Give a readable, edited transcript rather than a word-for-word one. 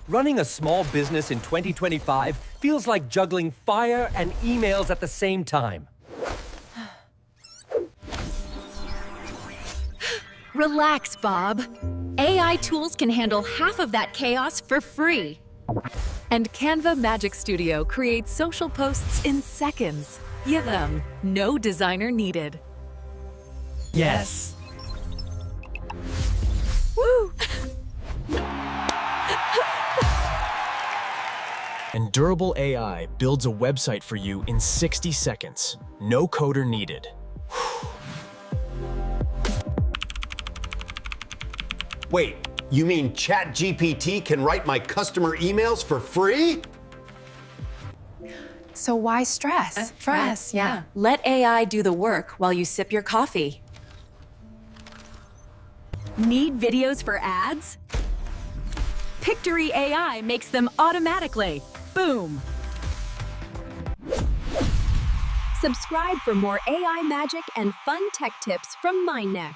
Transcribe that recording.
Running a small business in 2025 feels like juggling fire and emails at the same time. Relax, Bob. AI tools can handle half of that chaos for free. And Canva Magic Studio creates social posts in seconds. Yum, no designer needed. Yes. Woo! And Durable AI builds a website for you in 60 seconds. No coder needed. Wait, you mean ChatGPT can write my customer emails for free? So why stress? Stress, yeah. Let AI do the work while you sip your coffee. Need videos for ads? Pictory AI makes them automatically. Boom! Subscribe for more AI magic and fun tech tips from MindNex.